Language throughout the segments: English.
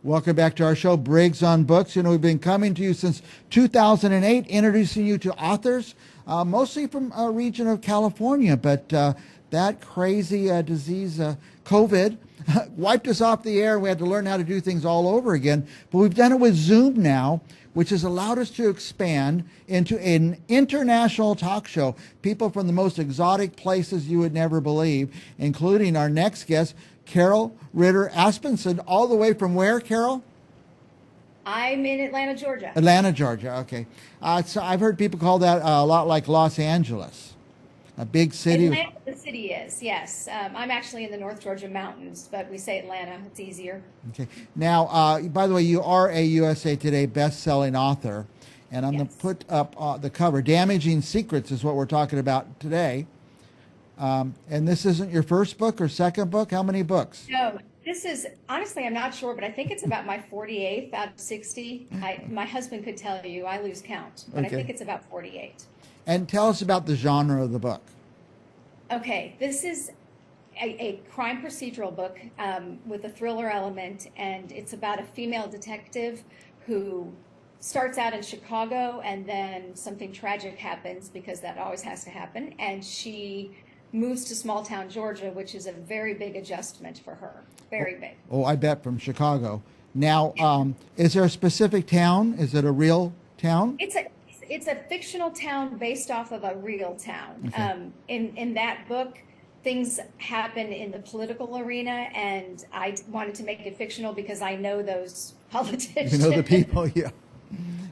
Welcome back to our show, Briggs on Books. You know, we've been coming to you since 2008, introducing you to authors, mostly from a region of California. But that crazy disease, COVID, wiped us off the air. We had to learn how to do things all over again. But we've done it with Zoom now, which has allowed us to expand into an international talk show. People from the most exotic places you would never believe, including our next guest, Carol Ritter Aspenson, all the way from where, Carol? I'm in Atlanta, Georgia. Atlanta, Georgia, okay. So I've heard people call that a lot like Los Angeles, a big city. Atlanta, the city is, yes. I'm actually in the North Georgia mountains, but we say Atlanta. It's easier. Okay. Now, by the way, you are a USA Today best-selling author, and I'm going to put up the cover. Damaging Secrets is what we're talking about today. And this isn't your first book or second book? How many books? No, this is, honestly, I'm not sure, but I think it's about my 48th out of 60. My husband could tell you, I lose count, but I think it's about 48. And tell us about the genre of the book. Okay, this is a crime procedural book with a thriller element, and it's about a female detective who starts out in Chicago, and then something tragic happens, because that always has to happen, and she moves to small town Georgia, which is a very big adjustment for her. Very big. Oh, I bet, from Chicago. Now, is there a specific town? Is it a real town? It's a fictional town based off of a real town. Okay. In that book, things happen in the political arena, and I wanted to make it fictional because I know those politicians. You know the people, yeah.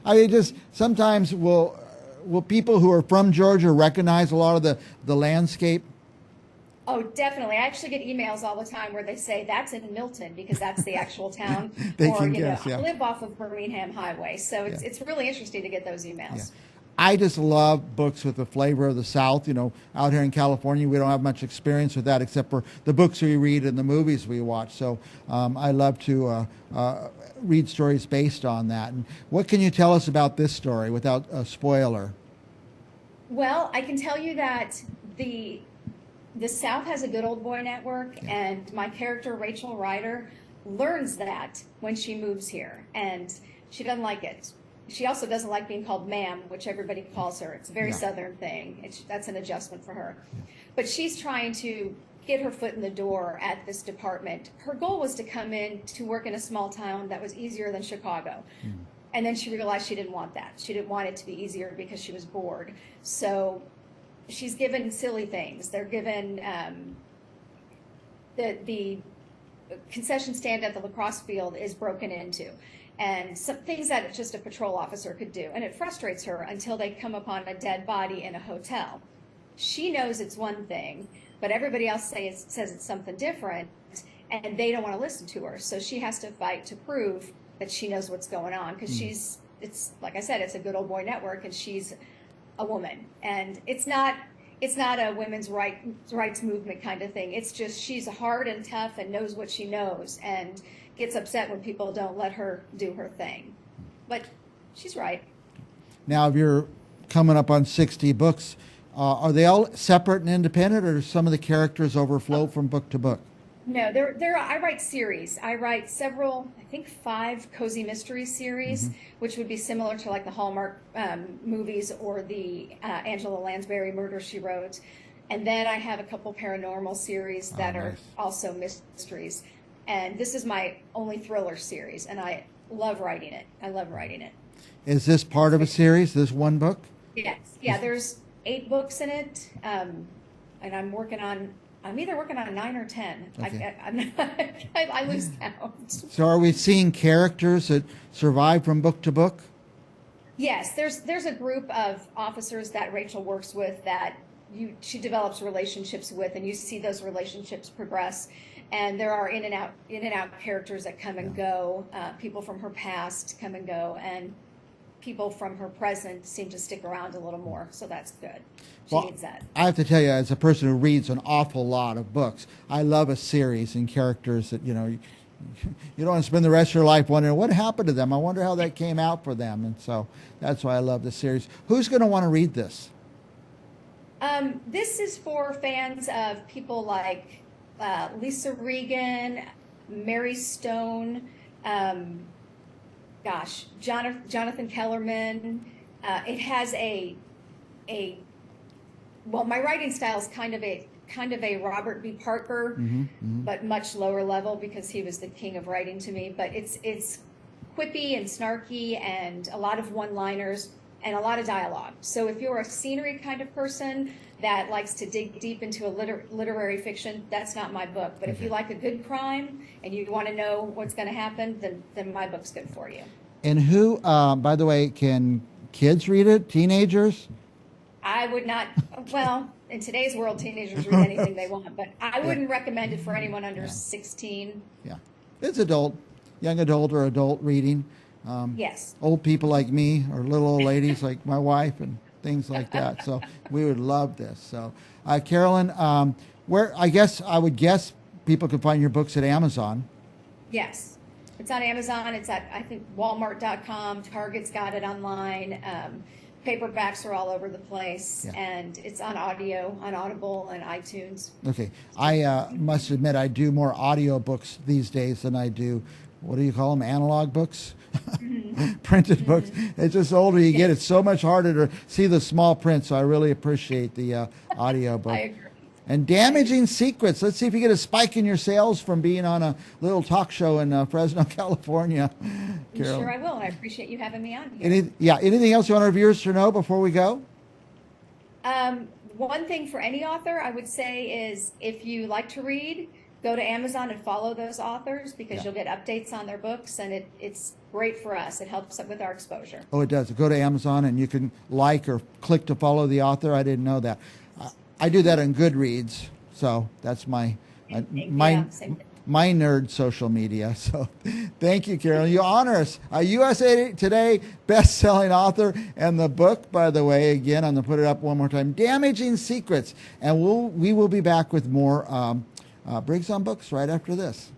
I mean, just sometimes will people who are from Georgia recognize a lot of the landscape? Oh, definitely. I actually get emails all the time where they say that's in Milton, because that's the actual town. They or, can you guess, know, I live off of Birmingham Highway. So it's really interesting to get those emails. Yeah. I just love books with the flavor of the South. You know, out here in California, we don't have much experience with that except for the books we read and the movies we watch. So I love to read stories based on that. And what can you tell us about this story without a spoiler? Well, I can tell you that the South has a good old boy network, and my character, Rachel Ryder, learns that when she moves here, and she doesn't like it. She also doesn't like being called ma'am, which everybody calls her. It's a very Southern thing. That's an adjustment for her. Yeah. But she's trying to get her foot in the door at this department. Her goal was to come in to work in a small town that was easier than Chicago. Mm. And then she realized she didn't want that. She didn't want it to be easier because she was bored. So she's given silly things. They're given the concession stand at the lacrosse field is broken into, and some things that just a patrol officer could do. And it frustrates her until they come upon a dead body in a hotel. She knows it's one thing, but everybody else says it's something different, and they don't want to listen to her. So she has to fight to prove that she knows what's going on, because it's like I said, it's a good old boy network, and she's a woman, and it's not a women's rights movement kind of thing. It's just she's hard and tough and knows what she knows, and gets upset when people don't let her do her thing. But she's right. Now, if you're coming up on 60 books, are they all separate and independent, or do some of the characters overflow from book to book? No, I write series. I write several, I think 5 cozy mystery series, which would be similar to like the Hallmark movies or the Angela Lansbury Murder, She Wrote. And then I have a couple paranormal series that are also mysteries. And this is my only thriller series, and I love writing it. I love writing it. Is this part of a series, this one book? Yes. Yeah, there's 8 books in it, and I'm either working on 9 or 10. Okay. I lose count. So are we seeing characters that survive from book to book? Yes, there's a group of officers that Rachel works with that she develops relationships with, and you see those relationships progress. And there are in and out characters that come and go. People from her past come and go, and people from her present seem to stick around a little more. So that's good. She needs that. I have to tell you, as a person who reads an awful lot of books, I love a series and characters that, you know, you don't want to spend the rest of your life wondering what happened to them. I wonder how that came out for them. And so that's why I love the series. Who's going to want to read this? This is for fans of people like Lisa Regan, Mary Stone, Gosh, Jonathan Kellerman. It has well, my writing style is kind of a Robert B. Parker, but much lower level because he was the king of writing to me. But it's quippy and snarky and a lot of one-liners and a lot of dialogue. So if you're a scenery kind of person that likes to dig deep into a literary fiction, that's not my book. But if you like a good crime and you want to know what's going to happen, then my book's good for you. And who, by the way, can kids read it? Teenagers? I would not, well, in today's world, teenagers read anything they want, but I wouldn't recommend it for anyone under 16. Yeah. It's adult, young adult or adult reading. Yes. Old people like me or little old ladies like my wife and things like that. So we would love this. So, Carolyn, where I would guess people can find your books at Amazon. Yes. It's on Amazon. It's at, I think, Walmart.com. Target's got it online. Paperbacks are all over the place. Yeah. And it's on audio, on Audible and iTunes. Okay. I must admit I do more audio books these days than I do, what do you call them, analog books? Printed books. It's just older you get, it's so much harder to see the small print, so I really appreciate the audio book. I agree. And Damaging Secrets. Let's see if you get a spike in your sales from being on a little talk show in Fresno, California. Carol. Sure I will, and I appreciate you having me on here. Anything else you want our viewers to know before we go? One thing for any author I would say is if you like to read, go to Amazon and follow those authors because you'll get updates on their books, and it's great for us. It helps with our exposure. Oh, it does. Go to Amazon and you can like or click to follow the author. I didn't know that. I do that on Goodreads, so that's my nerd social media. So thank you, Carolyn. You honor us. USA Today best-selling author, and the book, by the way, again, I'm going to put it up one more time, Damaging Secrets. And we will be back with more Briggs on Books right after this.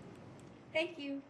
Thank you.